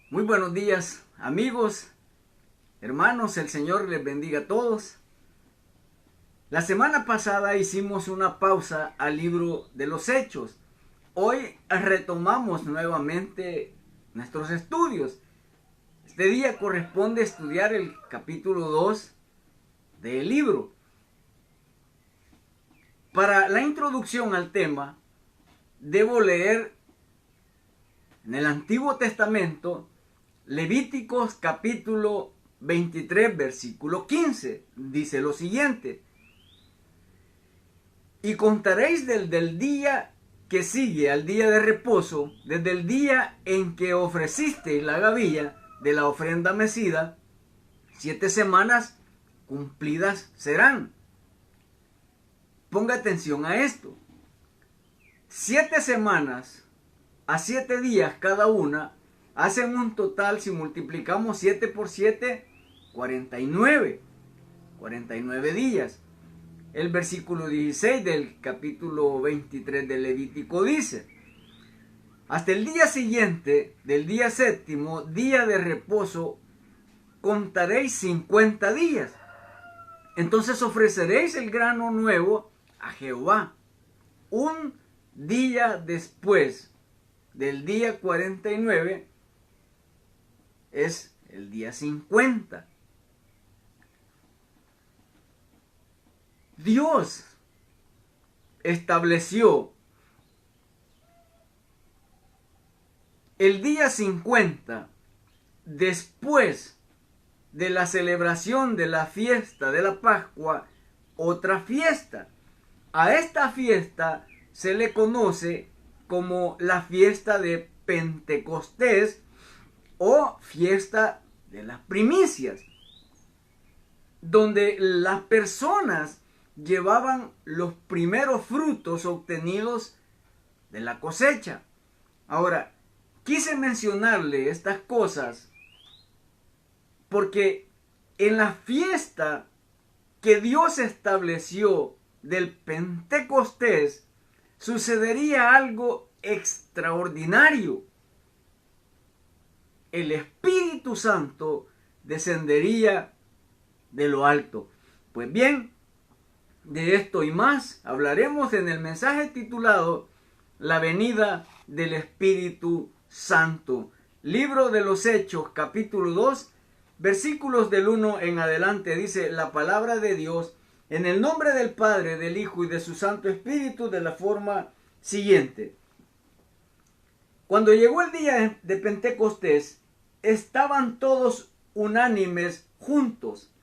Muy buenos días, amigos, hermanos, el Señor les bendiga a todos. La semana pasada hicimos una pausa al libro de los Hechos. Hoy retomamos nuevamente nuestros estudios. Este día corresponde estudiar el capítulo 2 del libro. Para la introducción al tema, debo leer en el Antiguo Testamento Levíticos capítulo 23, versículo 15. Dice lo siguiente: y contaréis del día que sigue al día de reposo, desde el día en que ofrecisteis la gavilla de la ofrenda mecida, 7 semanas cumplidas serán. Ponga atención a esto. 7 semanas a 7 días cada una hacen un total, si multiplicamos 7 por 7, 49. 49 días. El versículo 16 del capítulo 23 del Levítico dice: hasta el día siguiente del día séptimo, día de reposo, contaréis 50 días. Entonces ofreceréis el grano nuevo a Jehová. Un día después del día 49 es el día 50. Dios estableció el día 50 después de la celebración de la fiesta de la Pascua, otra fiesta. A esta fiesta se le conoce como la fiesta de Pentecostés o fiesta de las primicias, donde las personas llevaban los primeros frutos obtenidos de la cosecha. Ahora, quise mencionarle estas cosas porque en la fiesta que Dios estableció del Pentecostés sucedería algo extraordinario. El Espíritu Santo descendería de lo alto. Pues bien, de esto y más hablaremos en el mensaje titulado La venida del Espíritu Santo. Libro de los Hechos, capítulo 2, versículos del 1 en adelante. Dice la palabra de Dios en el nombre del Padre, del Hijo y de su Santo Espíritu de la forma siguiente. Cuando llegó el día de Pentecostés, estaban todos unánimes juntos,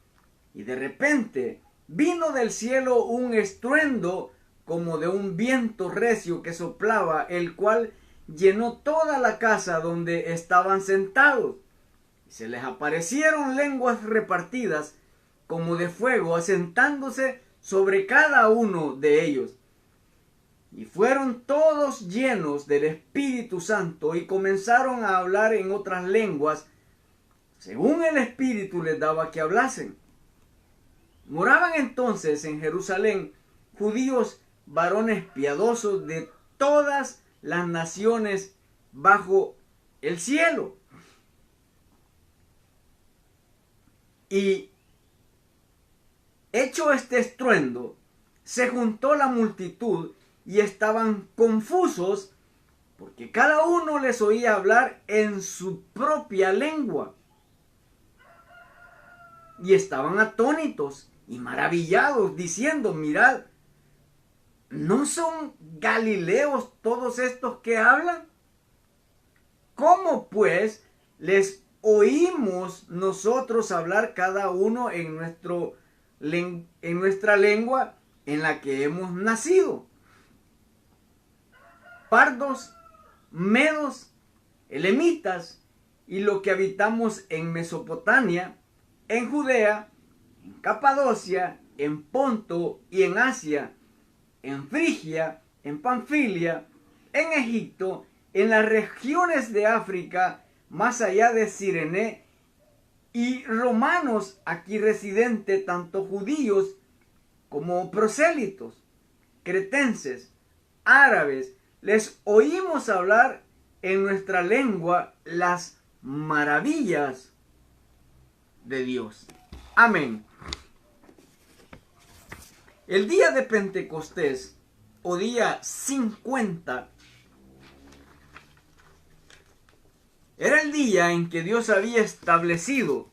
y de repente vino del cielo un estruendo como de un viento recio que soplaba, el cual llenó toda la casa donde estaban sentados. Y se les aparecieron lenguas repartidas como de fuego, asentándose sobre cada uno de ellos. Y fueron todos llenos del Espíritu Santo y comenzaron a hablar en otras lenguas, según el Espíritu les daba que hablasen. Moraban entonces en Jerusalén judíos, varones piadosos de todas las naciones bajo el cielo. Y hecho este estruendo, se juntó la multitud y estaban confusos porque cada uno les oía hablar en su propia lengua. Y estaban atónitos y maravillados, diciendo: mirad, ¿no son galileos todos estos que hablan? ¿Cómo pues les oímos nosotros hablar cada uno en nuestra lengua en la que hemos nacido? Pardos, medos, elamitas y lo que habitamos en Mesopotamia, en Judea, en Capadocia, en Ponto y en Asia, en Frigia, en Panfilia, en Egipto, en las regiones de África, más allá de Cirene, y romanos aquí residentes, tanto judíos como prosélitos, cretenses, árabes, les oímos hablar en nuestra lengua las maravillas de Dios. Amén. El día de Pentecostés, o día 50, era el día en que Dios había establecido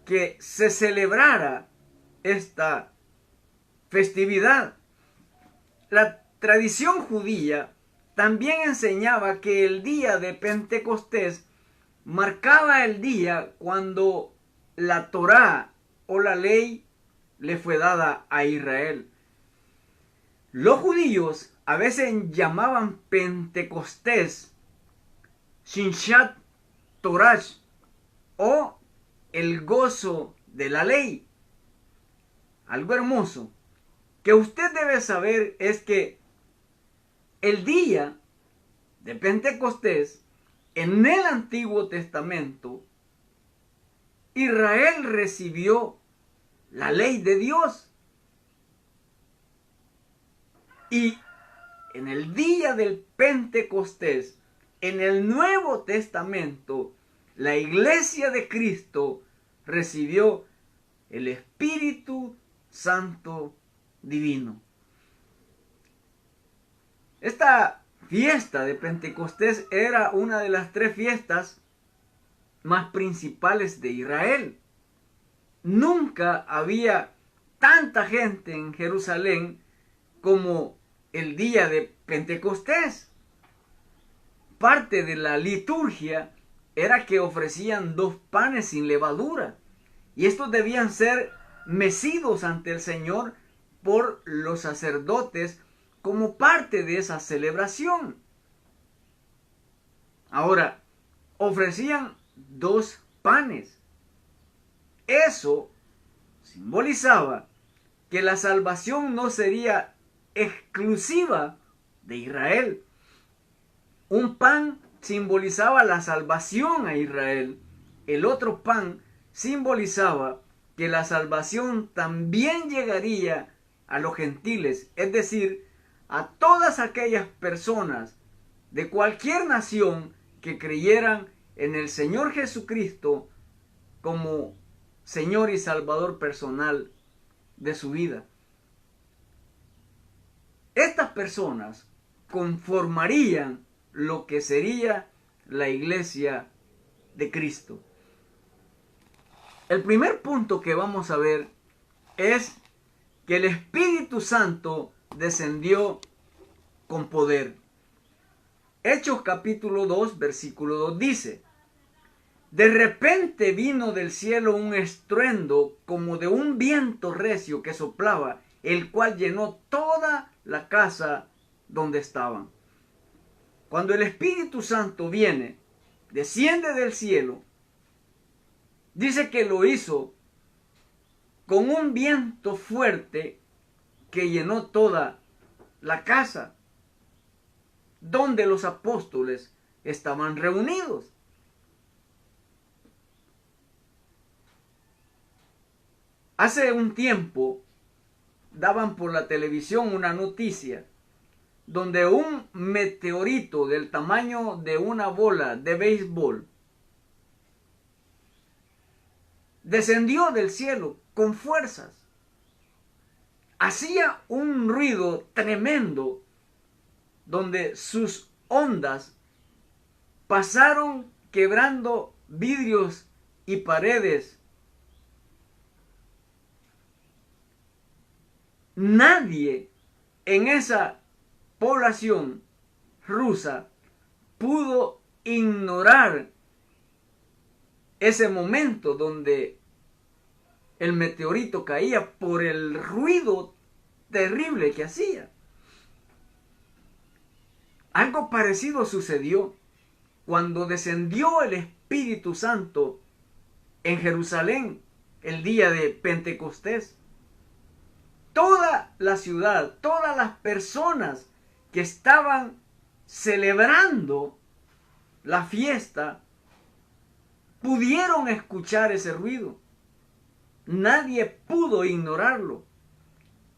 que se celebrara esta festividad. La tradición judía también enseñaba que el día de Pentecostés marcaba el día cuando la Torá o la ley le fue dada a Israel. Los judíos a veces llamaban Pentecostés Simchat Torah o el gozo de la ley. Algo hermoso que usted debe saber es que el día de Pentecostés en el Antiguo Testamento Israel recibió la ley de Dios. Y en el día del Pentecostés, en el Nuevo Testamento, la Iglesia de Cristo recibió el Espíritu Santo divino. Esta fiesta de Pentecostés era una de las 3 fiestas más principales de Israel. Nunca había tanta gente en Jerusalén como el día de Pentecostés. Parte de la liturgia era que ofrecían 2 panes sin levadura, y estos debían ser mecidos ante el Señor por los sacerdotes como parte de esa celebración. Ahora, ofrecían 2 panes. Eso simbolizaba que la salvación no sería exclusiva de Israel. Un pan simbolizaba la salvación a Israel. El otro pan simbolizaba que la salvación también llegaría a los gentiles, es decir, a todas aquellas personas de cualquier nación que creyeran en el Señor Jesucristo como Señor y Salvador personal de su vida. Estas personas conformarían lo que sería la iglesia de Cristo. El primer punto que vamos a ver es que el Espíritu Santo descendió con poder. Hechos capítulo 2, versículo 2 dice: de repente vino del cielo un estruendo como de un viento recio que soplaba, el cual llenó toda la casa donde estaban. Cuando el Espíritu Santo viene, desciende del cielo, dice que lo hizo con un viento fuerte que llenó toda la casa donde los apóstoles estaban reunidos. Hace un tiempo daban por la televisión una noticia donde un meteorito del tamaño de una bola de béisbol descendió del cielo con fuerzas. Hacía un ruido tremendo donde sus ondas pasaron quebrando vidrios y paredes. Nadie en esa población rusa pudo ignorar ese momento donde el meteorito caía por el ruido terrible que hacía. Algo parecido sucedió cuando descendió el Espíritu Santo en Jerusalén el día de Pentecostés. Toda la ciudad, todas las personas que estaban celebrando la fiesta pudieron escuchar ese ruido. Nadie pudo ignorarlo.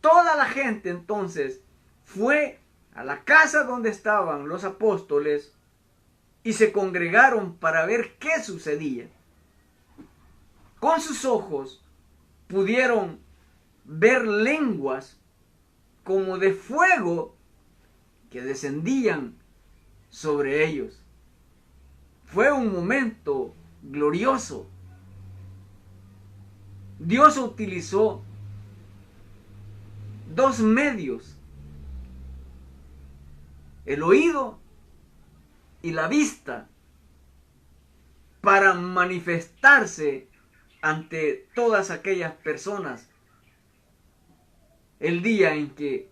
Toda la gente entonces fue a la casa donde estaban los apóstoles y se congregaron para ver qué sucedía. Con sus ojos pudieron ver lenguas como de fuego que descendían sobre ellos. Fue un momento glorioso. Dios utilizó dos medios, el oído y la vista, para manifestarse ante todas aquellas personas el día en que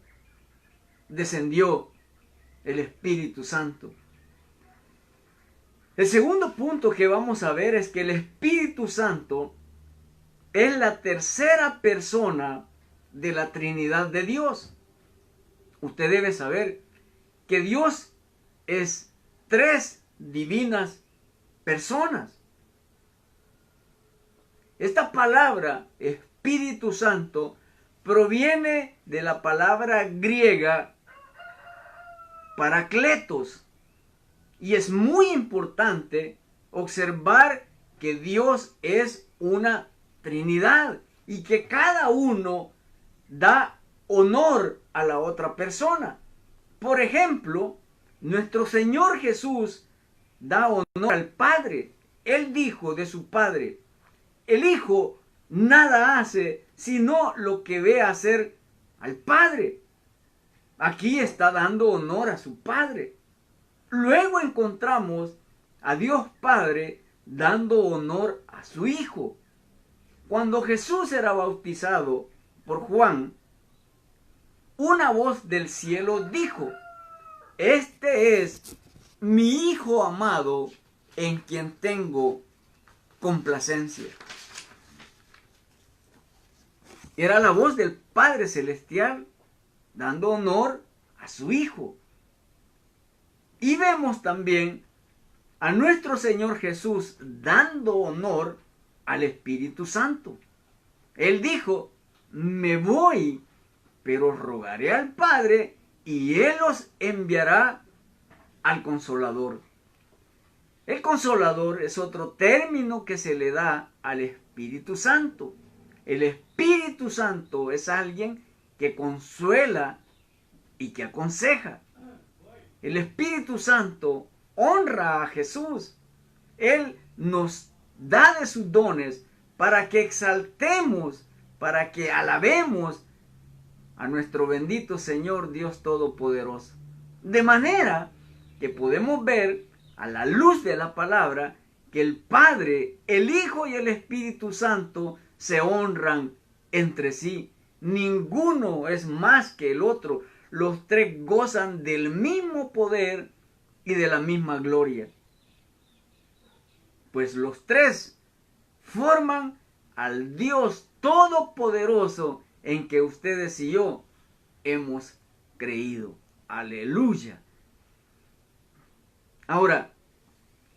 descendió el Espíritu Santo. El segundo punto que vamos a ver es que el Espíritu Santo es la tercera persona de la Trinidad de Dios. Usted debe saber que Dios es tres divinas personas. Esta palabra Espíritu Santo proviene de la palabra griega parakletos, y es muy importante observar que Dios es una Trinidad y que cada uno da honor a la otra persona. Por ejemplo, nuestro Señor Jesús da honor al Padre. Él dijo de su Padre: el Hijo nada hace sino lo que ve hacer al Padre. Aquí está dando honor a su Padre. Luego encontramos a Dios Padre dando honor a su Hijo. Cuando Jesús era bautizado por Juan, una voz del cielo dijo: este es mi Hijo amado, en quien tengo complacencia. Era la voz del Padre Celestial dando honor a su Hijo. Y vemos también a nuestro Señor Jesús dando honor al Espíritu Santo. Él dijo: me voy, pero rogaré al Padre y Él os enviará al Consolador. El Consolador es otro término que se le da al Espíritu Santo. El Espíritu Santo es alguien que consuela y que aconseja. El Espíritu Santo honra a Jesús. Él nos da de sus dones para que exaltemos, para que alabemos a nuestro bendito Señor Dios Todopoderoso. De manera que podemos ver a la luz de la palabra que el Padre, el Hijo y el Espíritu Santo se honran entre sí. Ninguno es más que el otro. Los tres gozan del mismo poder y de la misma gloria. Pues los tres forman al Dios Todopoderoso en que ustedes y yo hemos creído. Aleluya. Ahora,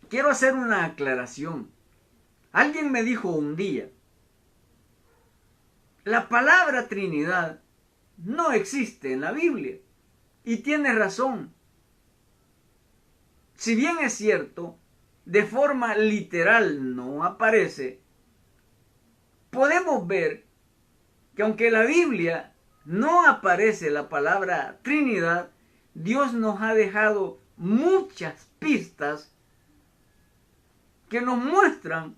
quiero hacer una aclaración. Alguien me dijo un día: la palabra Trinidad no existe en la Biblia. Y tiene razón. Si bien es cierto, de forma literal no aparece, podemos ver que aunque en la Biblia no aparece la palabra Trinidad, Dios nos ha dejado muchas pistas que nos muestran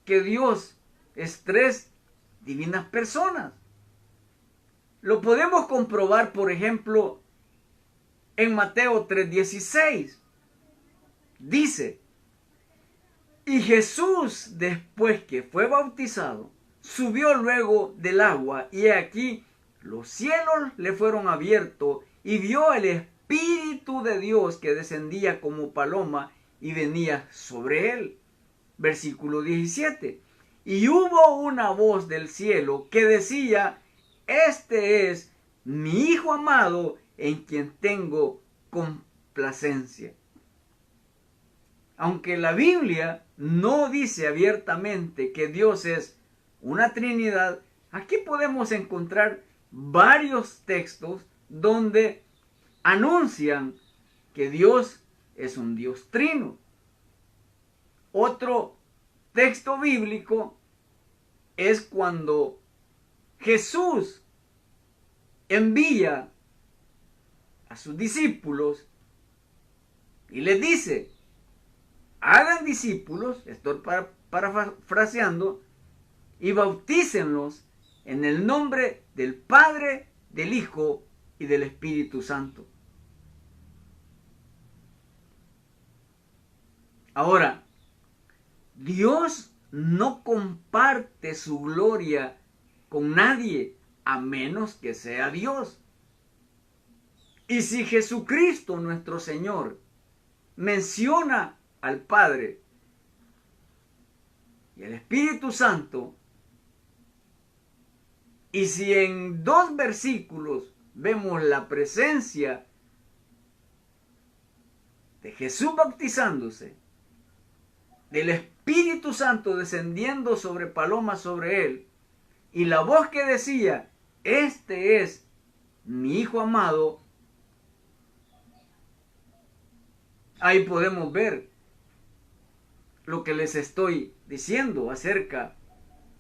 que Dios es tres divinas personas. Lo podemos comprobar, por ejemplo, en Mateo 3:16. Dice: y Jesús, después que fue bautizado, subió luego del agua, y he aquí los cielos le fueron abiertos, y vio el Espíritu de Dios que descendía como paloma y venía sobre él. Versículo 17. Y hubo una voz del cielo que decía: este es mi Hijo amado, en quien tengo complacencia. Aunque la Biblia no dice abiertamente que Dios es una Trinidad, aquí podemos encontrar varios textos donde anuncian que Dios es un Dios trino. Otro texto bíblico es cuando Jesús envía a sus discípulos y les dice: hagan discípulos, estoy parafraseando, y bautícenlos en el nombre del Padre, del Hijo y del Espíritu Santo. Ahora, Dios no comparte su gloria con nadie a menos que sea Dios. Y si Jesucristo nuestro Señor menciona al Padre y al Espíritu Santo, y si en 2 versículos vemos la presencia de Jesús bautizándose, del Espíritu Santo descendiendo sobre paloma sobre él, y la voz que decía: este es mi Hijo amado, ahí podemos ver lo que les estoy diciendo acerca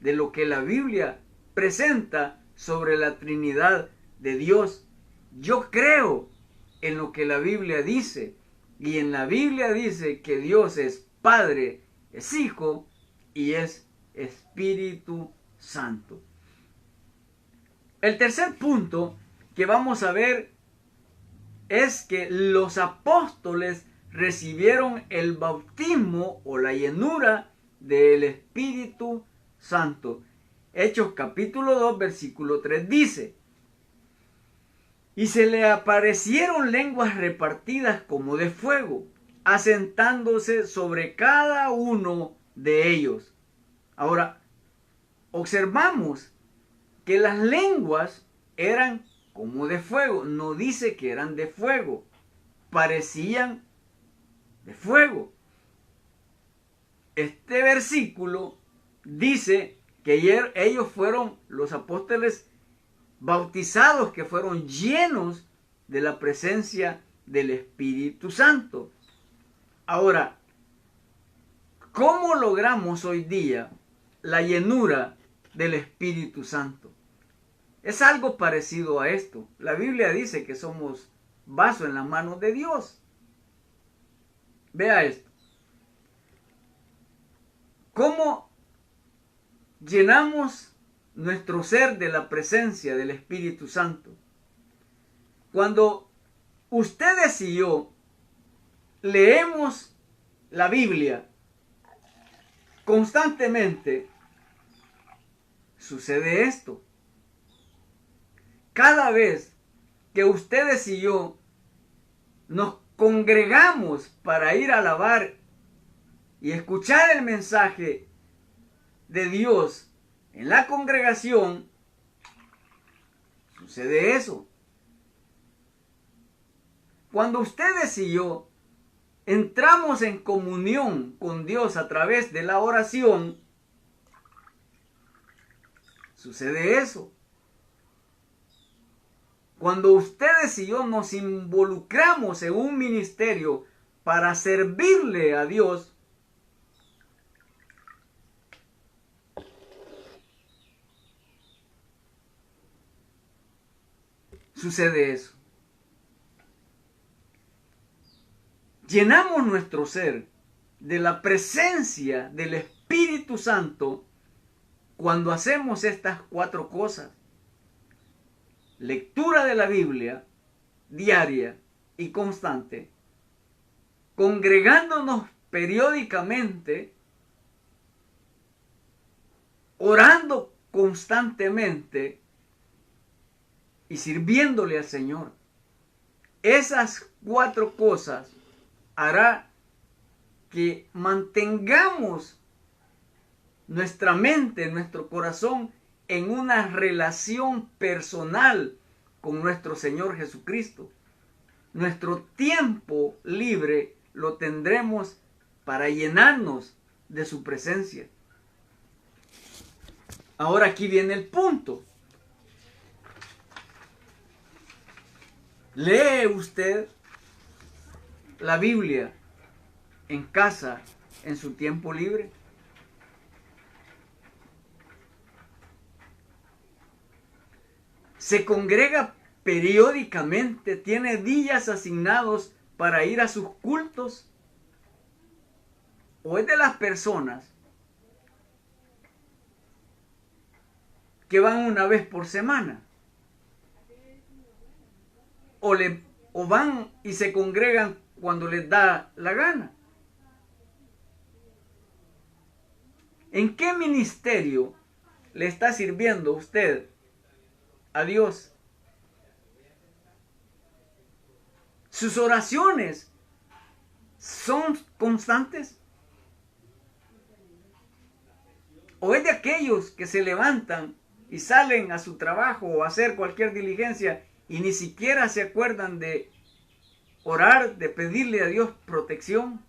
de lo que la Biblia presenta sobre la Trinidad de Dios. Yo creo en lo que la Biblia dice, y en la Biblia dice que Dios es Padre, es Hijo y es Espíritu Santo. El tercer punto que vamos a ver es que los apóstoles recibieron el bautismo o la llenura del Espíritu Santo. Hechos capítulo 2 versículo 3 dice: y se le aparecieron lenguas repartidas como de fuego, asentándose sobre cada uno de ellos. Ahora, observamos que las lenguas eran como de fuego. No dice que eran de fuego, parecían de fuego. Este versículo dice que ellos fueron los apóstoles bautizados, que fueron llenos de la presencia del Espíritu Santo. Ahora, ¿cómo logramos hoy día la llenura del Espíritu Santo? Es algo parecido a esto. La Biblia dice que somos vaso en las manos de Dios. Vea esto. ¿Cómo llenamos nuestro ser de la presencia del Espíritu Santo? Cuando ustedes y yo leemos la Biblia constantemente, sucede esto. Cada vez que ustedes y yo nos congregamos para ir a alabar y escuchar el mensaje de Dios en la congregación, sucede eso. Cuando ustedes y yo entramos en comunión con Dios a través de la oración, sucede eso. Cuando ustedes y yo nos involucramos en un ministerio para servirle a Dios, sucede eso. Llenamos nuestro ser de la presencia del Espíritu Santo cuando hacemos estas 4 cosas: lectura de la Biblia diaria y constante, congregándonos periódicamente, orando constantemente y sirviéndole al Señor. Esas 4 cosas hará que mantengamos nuestra mente, nuestro corazón en una relación personal con nuestro Señor Jesucristo. Nuestro tiempo libre lo tendremos para llenarnos de su presencia. Ahora aquí viene el punto. ¿Lee usted la Biblia en casa en su tiempo libre? ¿Se congrega periódicamente? ¿Tiene días asignados para ir a sus cultos? ¿O es de las personas que van una vez por semana? ¿O van y se congregan cuando les da la gana? ¿En qué ministerio le está sirviendo usted a Dios? ¿Sus oraciones son constantes? ¿O es de aquellos que se levantan y salen a su trabajo o a hacer cualquier diligencia y ni siquiera se acuerdan de orar, de pedirle a Dios protección?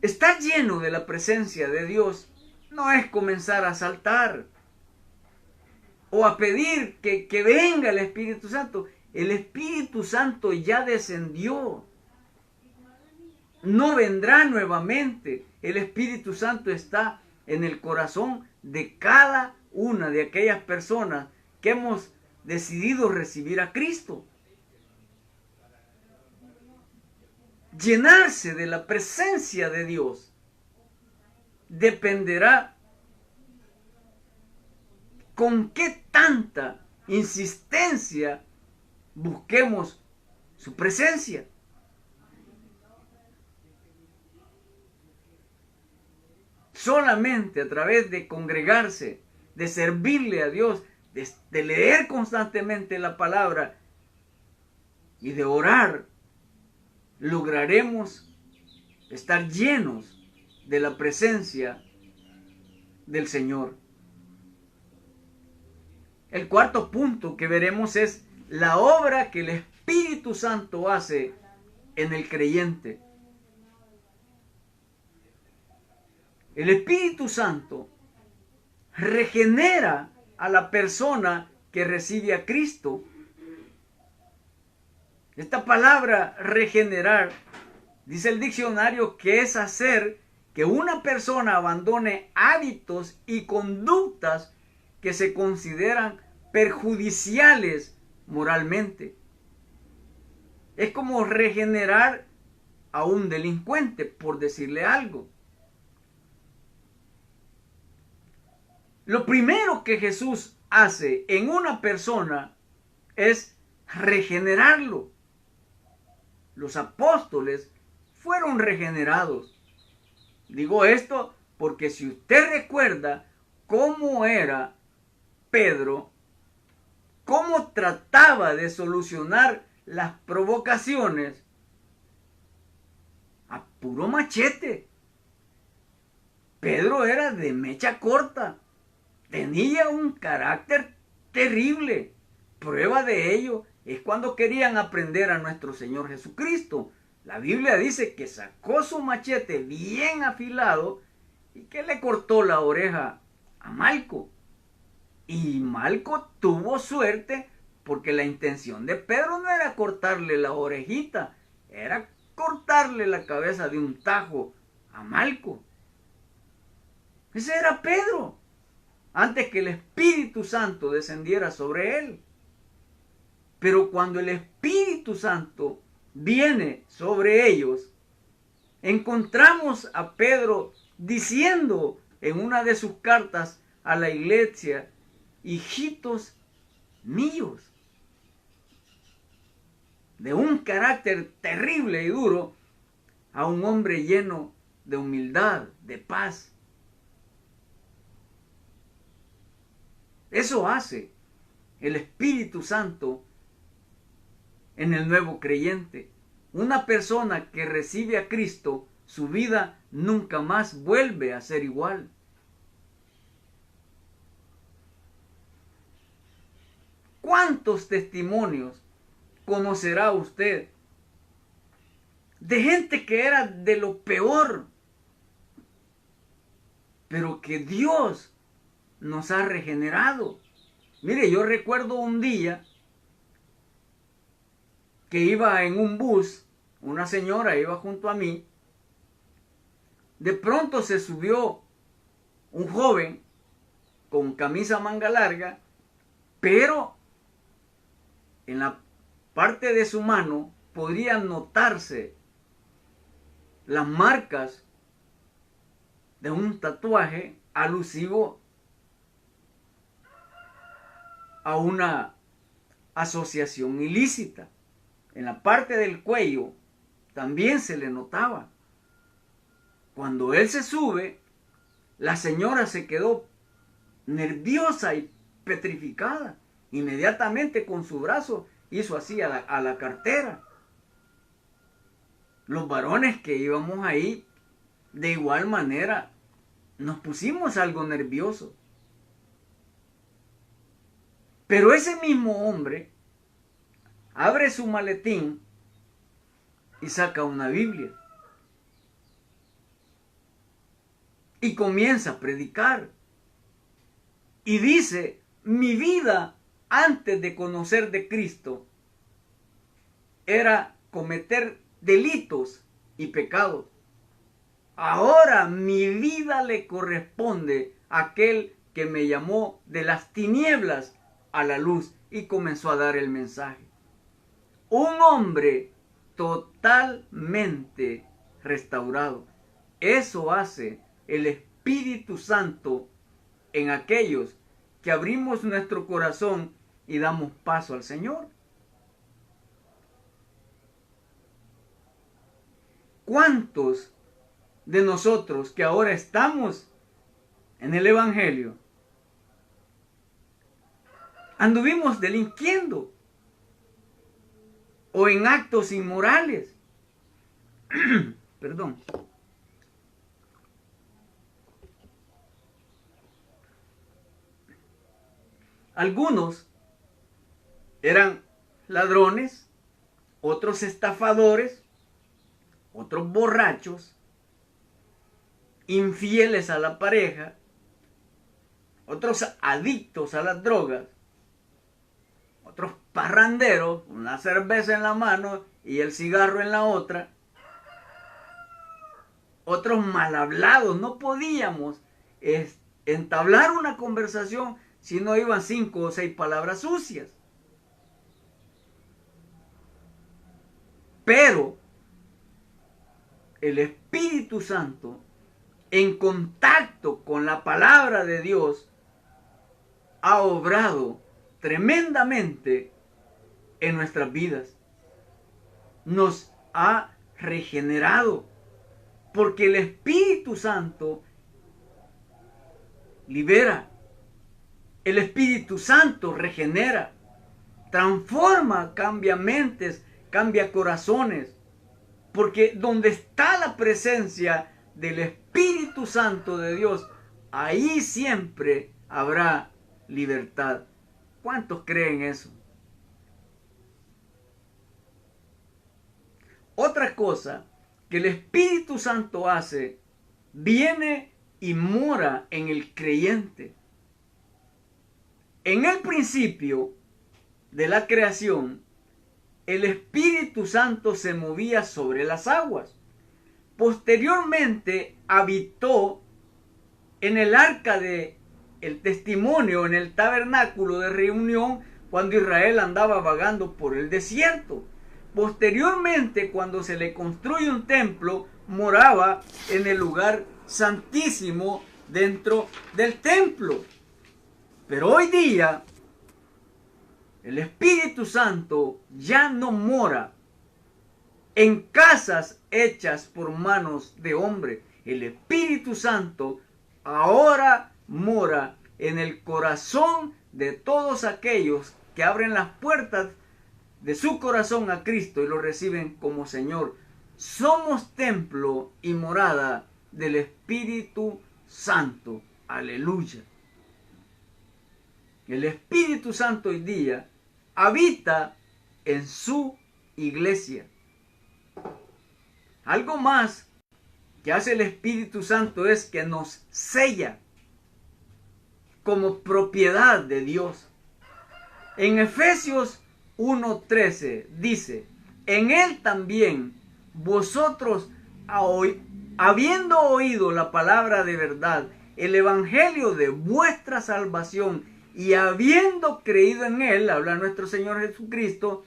Estar lleno de la presencia de Dios no es comenzar a saltar o a pedir que venga el Espíritu Santo. El Espíritu Santo ya descendió. No vendrá nuevamente. El Espíritu Santo está en el corazón de cada una de aquellas personas que hemos decidido recibir a Cristo. Llenarse de la presencia de Dios dependerá con qué tanta insistencia busquemos su presencia. Solamente a través de congregarse, de servirle a Dios, de leer constantemente la palabra y de orar, lograremos estar llenos de la presencia del Señor. El cuarto punto que veremos es la obra que el Espíritu Santo hace en el creyente. El Espíritu Santo regenera a la persona que recibe a Cristo. Esta palabra regenerar, dice el diccionario, que es hacer que una persona abandone hábitos y conductas que se consideran perjudiciales moralmente. Es como regenerar a un delincuente, por decirle algo. Lo primero que Jesús hace en una persona es regenerarlo. Los apóstoles fueron regenerados. Digo esto porque si usted recuerda cómo era Pedro, cómo trataba de solucionar las provocaciones, a puro machete. Pedro era de mecha corta. Tenía un carácter terrible. Prueba de ello es cuando querían aprender a nuestro Señor Jesucristo. La Biblia dice que sacó su machete bien afilado y que le cortó la oreja a Malco. Y Malco tuvo suerte porque la intención de Pedro no era cortarle la orejita, era cortarle la cabeza de un tajo a Malco. Ese era Pedro, antes que el Espíritu Santo descendiera sobre él. Pero cuando el Espíritu Santo viene sobre ellos, encontramos a Pedro diciendo en una de sus cartas a la iglesia: hijitos míos. De un carácter terrible y duro a un hombre lleno de humildad, de paz. Eso hace el Espíritu Santo en el nuevo creyente. Una persona que recibe a Cristo, su vida nunca más vuelve a ser igual. ¿Cuántos testimonios conocerá usted de gente que era de lo peor, pero que Dios nos ha regenerado? Mire, yo recuerdo un día que iba en un bus, una señora iba junto a mí, de pronto se subió un joven con camisa manga larga, pero en la parte de su mano podrían notarse las marcas de un tatuaje alusivo a una asociación ilícita. En la parte del cuello también se le notaba. Cuando él se sube, la señora se quedó nerviosa y petrificada. Inmediatamente con su brazo hizo así a la cartera. Los varones que íbamos ahí, de igual manera, nos pusimos algo nerviosos. Pero ese mismo hombre abre su maletín y saca una Biblia. Y comienza a predicar. Y dice, mi vida antes de conocer de Cristo era cometer delitos y pecados. Ahora mi vida le corresponde a aquel que me llamó de las tinieblas a la luz, y comenzó a dar el mensaje. Un hombre totalmente restaurado. Eso hace el Espíritu Santo en aquellos que abrimos nuestro corazón y damos paso al Señor. ¿Cuántos de nosotros que ahora estamos en el Evangelio anduvimos delinquiendo o en actos inmorales? Perdón. Algunos eran ladrones, otros estafadores, otros borrachos, infieles a la pareja, otros adictos a las drogas, otros parranderos, una cerveza en la mano y el cigarro en la otra, otros mal hablados. No podíamos entablar una conversación si no iban 5 o 6 palabras sucias. Pero el Espíritu Santo, en contacto con la palabra de Dios, ha obrado tremendamente en nuestras vidas. Nos ha regenerado, porque el Espíritu Santo libera. El Espíritu Santo regenera, transforma, cambia mentes, cambia corazones. Porque donde está la presencia del Espíritu Santo de Dios, ahí siempre habrá libertad. ¿Cuántos creen eso? Otra cosa que el Espíritu Santo hace, viene y mora en el creyente. En el principio de la creación, el Espíritu Santo se movía sobre las aguas. Posteriormente habitó en el arca de el testimonio, en el tabernáculo de reunión, cuando Israel andaba vagando por el desierto. Posteriormente, cuando se le construye un templo, moraba en el lugar santísimo dentro del templo. Pero hoy día, el Espíritu Santo ya no mora en casas hechas por manos de hombre. El Espíritu Santo ahora mora en el corazón de todos aquellos que abren las puertas de su corazón a Cristo y lo reciben como Señor. Somos templo y morada del Espíritu Santo. Aleluya. El Espíritu Santo hoy día habita en su iglesia. Algo más que hace el Espíritu Santo es que nos sella como propiedad de Dios. En Efesios 1:13 dice, en él también vosotros, habiendo oído la palabra de verdad, el evangelio de vuestra salvación, y habiendo creído en él, habla nuestro Señor Jesucristo,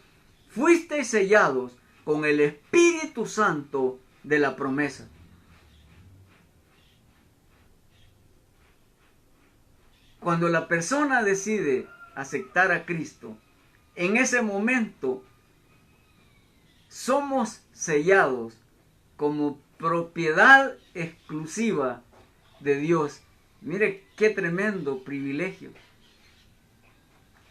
fuisteis sellados con el Espíritu Santo de la promesa. Cuando la persona decide aceptar a Cristo, en ese momento somos sellados como propiedad exclusiva de Dios. Mire qué tremendo privilegio.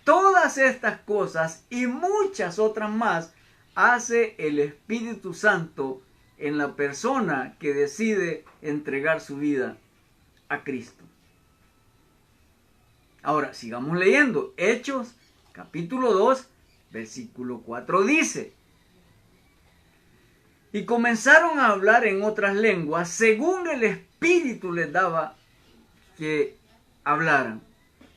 Todas estas cosas y muchas otras más hace el Espíritu Santo en la persona que decide entregar su vida a Cristo. Ahora, sigamos leyendo. Hechos, capítulo 2, versículo 4 dice, y comenzaron a hablar en otras lenguas según el Espíritu les daba que hablaran.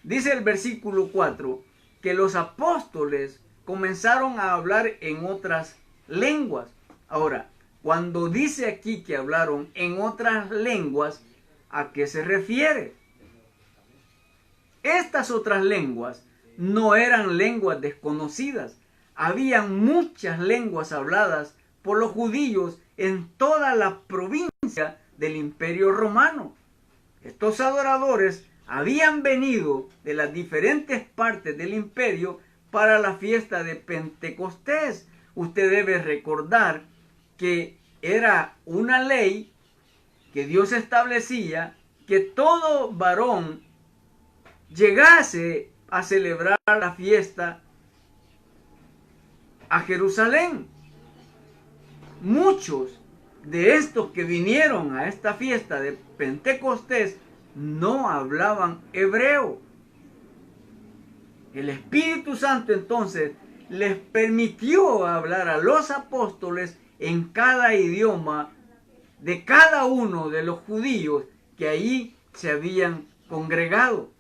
Dice el versículo 4 que los apóstoles comenzaron a hablar en otras lenguas. Ahora, cuando dice aquí que hablaron en otras lenguas, ¿a qué se refiere? Estas otras lenguas no eran lenguas desconocidas. Habían muchas lenguas habladas por los judíos en toda la provincia del Imperio Romano. Estos adoradores habían venido de las diferentes partes del imperio para la fiesta de Pentecostés. Usted debe recordar que era una ley que Dios establecía que todo varón llegase a celebrar la fiesta a Jerusalén. Muchos de estos que vinieron a esta fiesta de Pentecostés no hablaban hebreo. El Espíritu Santo entonces les permitió hablar a los apóstoles en cada idioma de cada uno de los judíos que allí se habían congregado.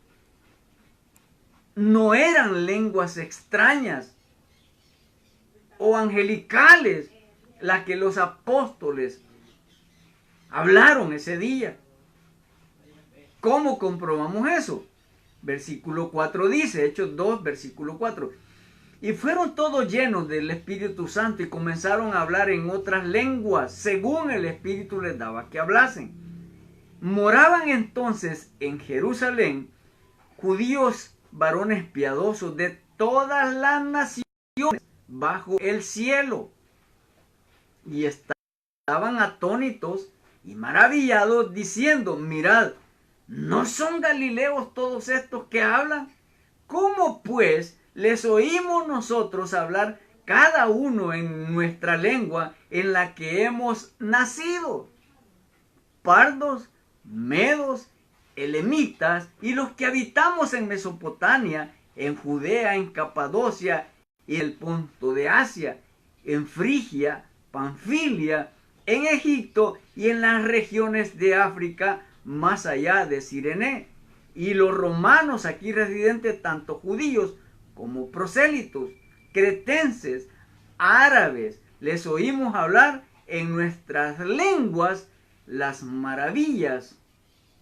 No eran lenguas extrañas o angelicales las que los apóstoles hablaron ese día. ¿Cómo comprobamos eso? Versículo 4 dice, Hechos 2, versículo 4. Y fueron todos llenos del Espíritu Santo y comenzaron a hablar en otras lenguas, según el Espíritu les daba que hablasen. Moraban entonces en Jerusalén judíos varones piadosos de todas las naciones bajo el cielo. Y estaban atónitos y maravillados diciendo, mirad, ¿no son galileos todos estos que hablan? ¿Cómo pues les oímos nosotros hablar cada uno en nuestra lengua en la que hemos nacido? Pardos, medos, elamitas y los que habitamos en Mesopotamia, en Judea, en Capadocia y el Ponto de Asia, en Frigia, Panfilia, en Egipto y en las regiones de África más allá de Cirene, y los romanos aquí residentes, tanto judíos como prosélitos, cretenses, árabes, les oímos hablar en nuestras lenguas las maravillas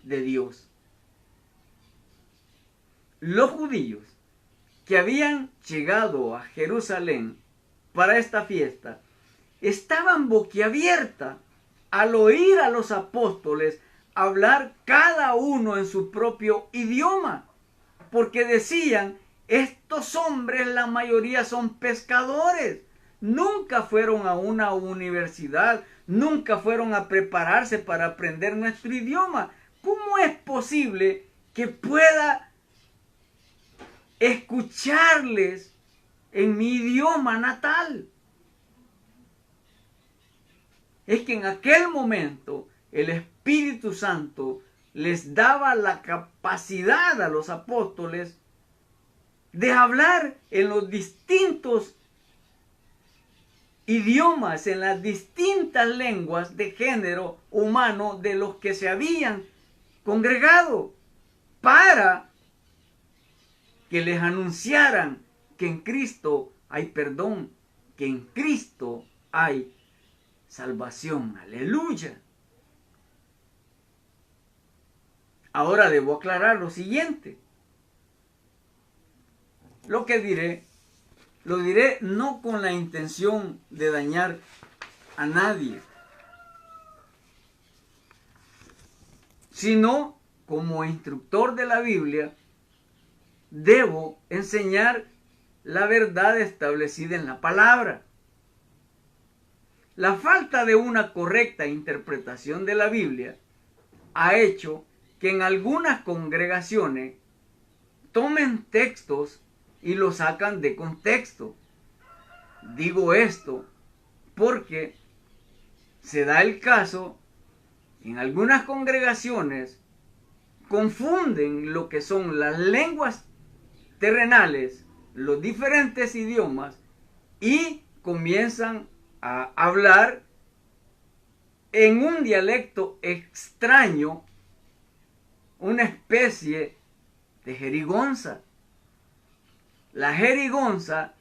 de Dios. Los judíos que habían llegado a Jerusalén para esta fiesta estaban boquiabiertas al oír a los apóstoles hablar cada uno en su propio idioma, porque decían, estos hombres la mayoría son pescadores, nunca fueron a una universidad, nunca fueron a prepararse para aprender nuestro idioma. ¿Cómo es posible que pueda escucharles en mi idioma natal? Es que en aquel momento el Espíritu Santo les daba la capacidad a los apóstoles de hablar en los distintos idiomas, en las distintas lenguas de género humano de los que se habían congregado, para que les anunciaran que en Cristo hay perdón, que en Cristo hay salvación. Aleluya. Ahora debo aclarar lo siguiente. Lo que diré, lo diré no con la intención de dañar a nadie, sino como instructor de la Biblia, debo enseñar la verdad establecida en la palabra. La falta de una correcta interpretación de la Biblia ha hecho que en algunas congregaciones tomen textos y los sacan de contexto. Digo esto porque se da el caso, en algunas congregaciones confunden lo que son las lenguas terrenales, los diferentes idiomas, y comienzan a hablar en un dialecto extraño, una especie de jerigonza. La jerigonza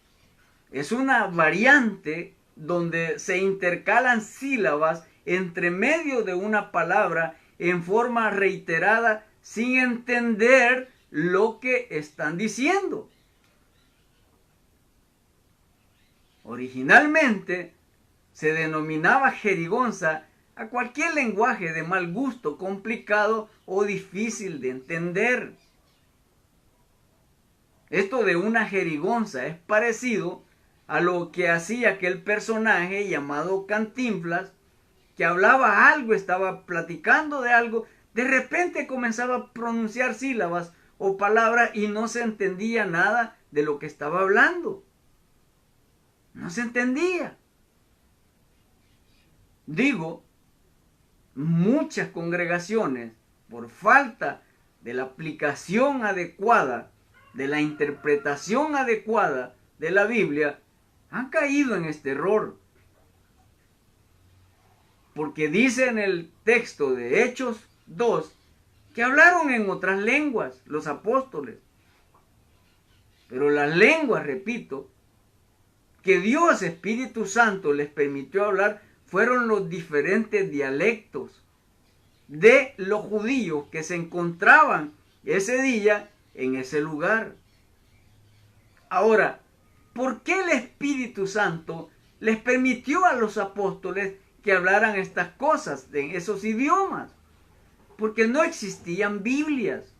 es una variante donde se intercalan sílabas entre medio de una palabra en forma reiterada sin entender lo que están diciendo. Originalmente se denominaba jerigonza a cualquier lenguaje de mal gusto, complicado o difícil de entender. Esto de una jerigonza es parecido a lo que hacía aquel personaje llamado Cantinflas, que hablaba algo, estaba platicando de algo, de repente comenzaba a pronunciar sílabas o palabras y no se entendía nada de lo que estaba hablando. No se entendía. Digo, muchas congregaciones, por falta de la aplicación adecuada, de la interpretación adecuada de la Biblia, han caído en este error. Porque dice en el texto de Hechos 2 que hablaron en otras lenguas los apóstoles. Pero las lenguas, repito, que Dios Espíritu Santo les permitió hablar fueron los diferentes dialectos de los judíos que se encontraban ese día en ese lugar. Ahora, ¿por qué el Espíritu Santo les permitió a los apóstoles que hablaran estas cosas en esos idiomas? Porque no existían Biblias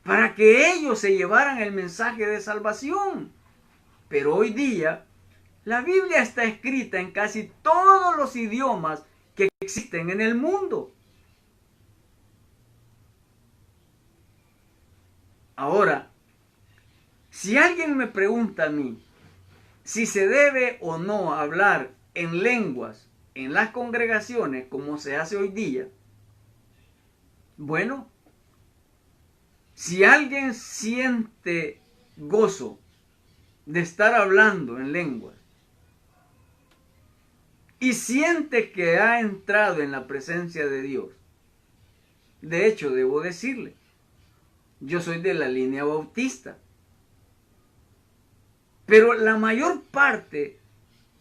para que ellos se llevaran el mensaje de salvación. Pero hoy día la Biblia está escrita en casi todos los idiomas que existen en el mundo. Ahora, si alguien me pregunta a mí si se debe o no hablar en lenguas en las congregaciones como se hace hoy día, bueno, si alguien siente gozo de estar hablando en lenguas y siente que ha entrado en la presencia de Dios, de hecho, debo decirle, yo soy de la línea bautista, pero la mayor parte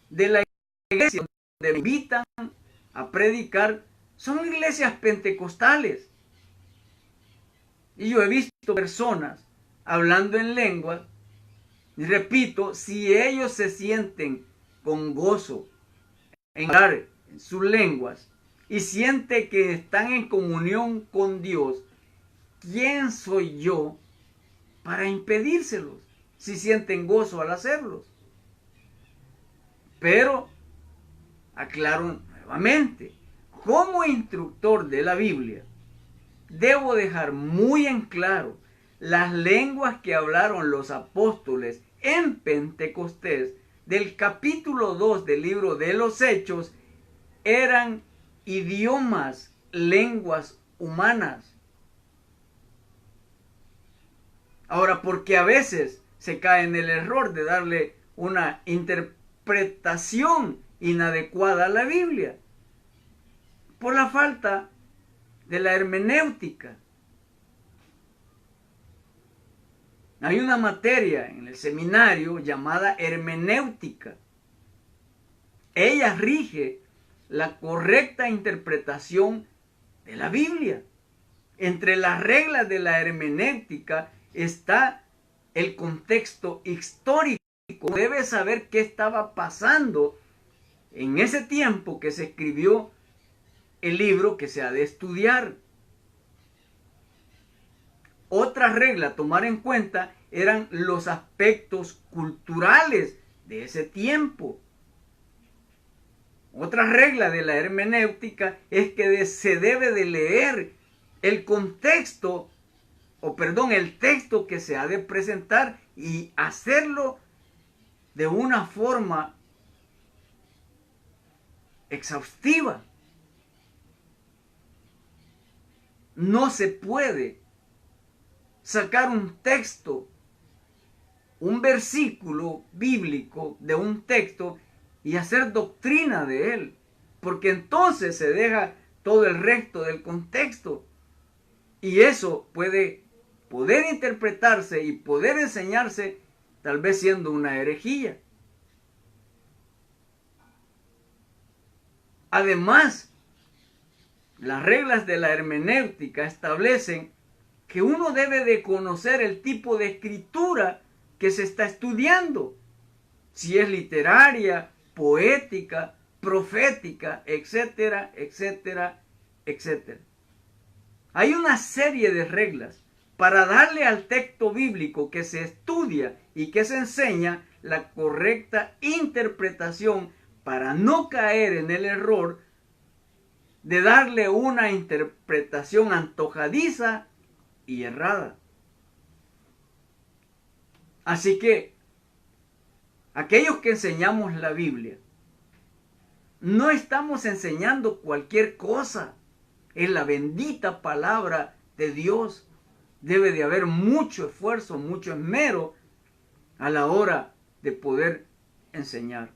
de la iglesia donde me invitan a predicar son iglesias pentecostales. Y yo he visto personas hablando en lengua, y repito, si ellos se sienten con gozo en hablar en sus lenguas y sienten que están en comunión con Dios, ¿quién soy yo para impedírselos si sienten gozo al hacerlos? Pero, aclaro nuevamente, como instructor de la Biblia, debo dejar muy en claro las lenguas que hablaron los apóstoles en Pentecostés del capítulo 2 del libro de los Hechos eran idiomas, lenguas humanas. Ahora, porque a veces se cae en el error de darle una interpretación inadecuada a la Biblia, por la falta de la hermenéutica. Hay una materia en el seminario llamada hermenéutica. Ella rige la correcta interpretación de la Biblia. Entre las reglas de la hermenéutica está el contexto histórico. Debe saber qué estaba pasando en ese tiempo que se escribió el libro que se ha de estudiar. Otra regla a tomar en cuenta eran los aspectos culturales de ese tiempo. Otra regla de la hermenéutica es que se debe de leer el contexto, el texto que se ha de presentar y hacerlo de una forma exhaustiva. No se puede sacar un texto, un versículo bíblico de un texto y hacer doctrina de él, porque entonces se deja todo el resto del contexto y eso puede poder interpretarse y poder enseñarse tal vez siendo una herejía. Además, las reglas de la hermenéutica establecen que uno debe de conocer el tipo de escritura que se está estudiando, si es literaria, poética, profética, etcétera, etcétera, etcétera. Hay una serie de reglas para darle al texto bíblico que se estudia y que se enseña la correcta interpretación para no caer en el error de darle una interpretación antojadiza y errada. Así que aquellos que enseñamos la Biblia, no estamos enseñando cualquier cosa. Es la bendita palabra de Dios. Debe de haber mucho esfuerzo, mucho esmero a la hora de poder enseñar.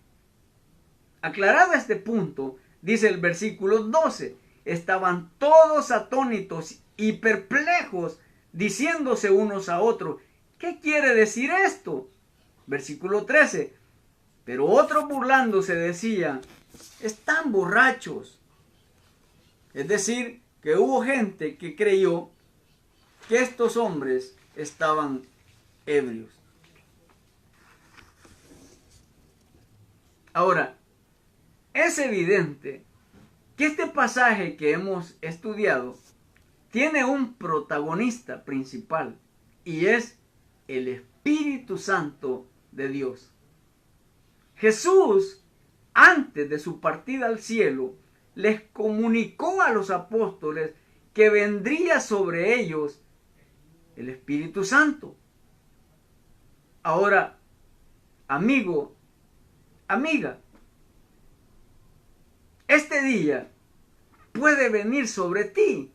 Aclarado este punto, dice el versículo 12, estaban todos atónitos y perplejos, diciéndose unos a otros, ¿qué quiere decir esto? Versículo 13, pero otros burlándose decían, están borrachos. Es decir, que hubo gente que creyó que estos hombres estaban ebrios. Ahora, es evidente que este pasaje que hemos estudiado tiene un protagonista principal y es el Espíritu Santo de Dios. Jesús, antes de su partida al cielo, les comunicó a los apóstoles que vendría sobre ellos el Espíritu Santo. Ahora, amigo, amiga, este día puede venir sobre ti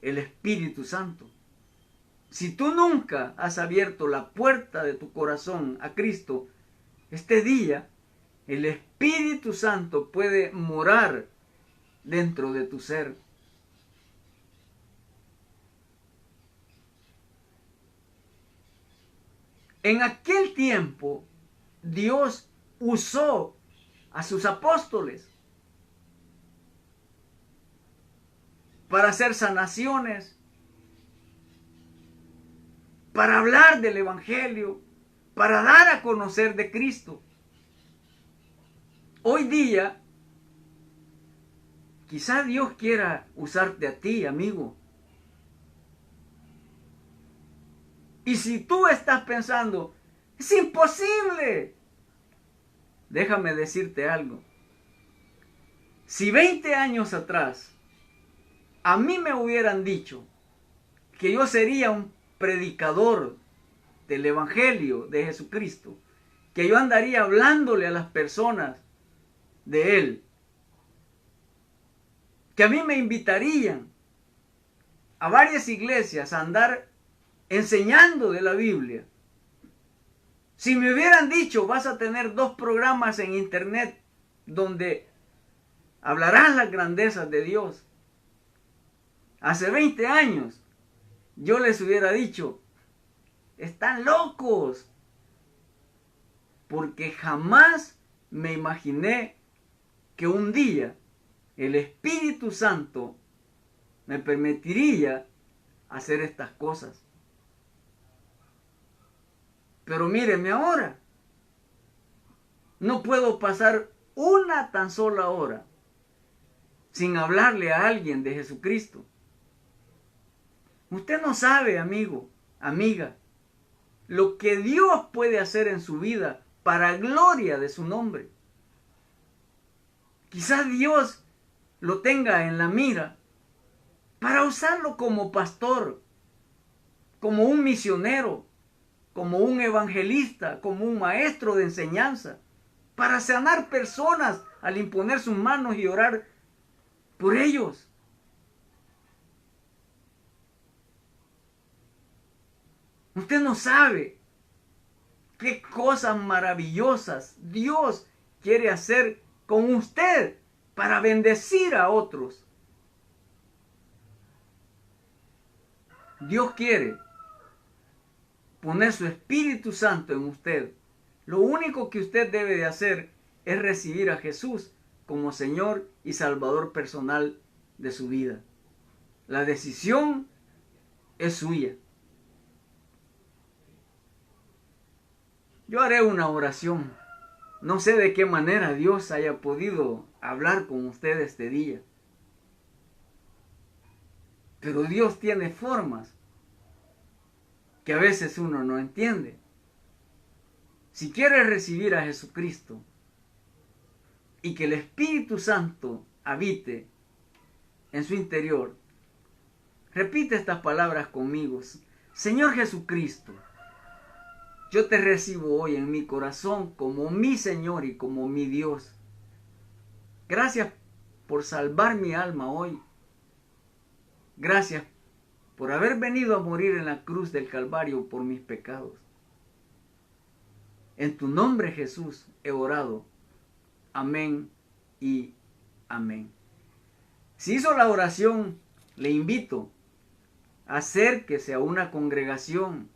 el Espíritu Santo. Si tú nunca has abierto la puerta de tu corazón a Cristo, este día el Espíritu Santo puede morar dentro de tu ser. En aquel tiempo, Dios usó a sus apóstoles para hacer sanaciones, para hablar del Evangelio, para dar a conocer de Cristo. Hoy día, quizá Dios quiera usarte a ti, amigo. Y si tú estás pensando, es imposible, déjame decirte algo. Si 20 años atrás a mí me hubieran dicho que yo sería un predicador del Evangelio de Jesucristo, que yo andaría hablándole a las personas de Él, que a mí me invitarían a varias iglesias a andar enseñando de la Biblia. Si me hubieran dicho, vas a tener 2 programas en internet donde hablarás las grandezas de Dios. Hace 20 años yo les hubiera dicho, están locos. Porque jamás me imaginé que un día el Espíritu Santo me permitiría hacer estas cosas. Pero míreme ahora. No puedo pasar una tan sola hora sin hablarle a alguien de Jesucristo. Usted no sabe, amigo, amiga, lo que Dios puede hacer en su vida para gloria de su nombre. Quizás Dios lo tenga en la mira para usarlo como pastor, como un misionero, como un evangelista, como un maestro de enseñanza, para sanar personas al imponer sus manos y orar por ellos. Usted no sabe qué cosas maravillosas Dios quiere hacer con usted para bendecir a otros. Dios quiere poner su Espíritu Santo en usted. Lo único que usted debe de hacer es recibir a Jesús como Señor y Salvador personal de su vida. La decisión es suya. Yo haré una oración. No sé de qué manera Dios haya podido hablar con usted este día. Pero Dios tiene formas que a veces uno no entiende. Si quiere recibir a Jesucristo y que el Espíritu Santo habite en su interior, repite estas palabras conmigo. Señor Jesucristo, yo te recibo hoy en mi corazón como mi Señor y como mi Dios. Gracias por salvar mi alma hoy. Gracias por haber venido a morir en la cruz del Calvario por mis pecados. En tu nombre, Jesús, he orado. Amén y amén. Si hizo la oración, le invito a acérquese a una congregación,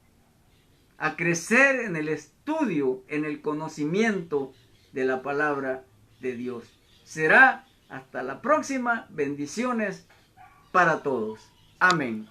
a crecer en el estudio, en el conocimiento de la palabra de Dios. Será hasta la próxima. Bendiciones para todos. Amén.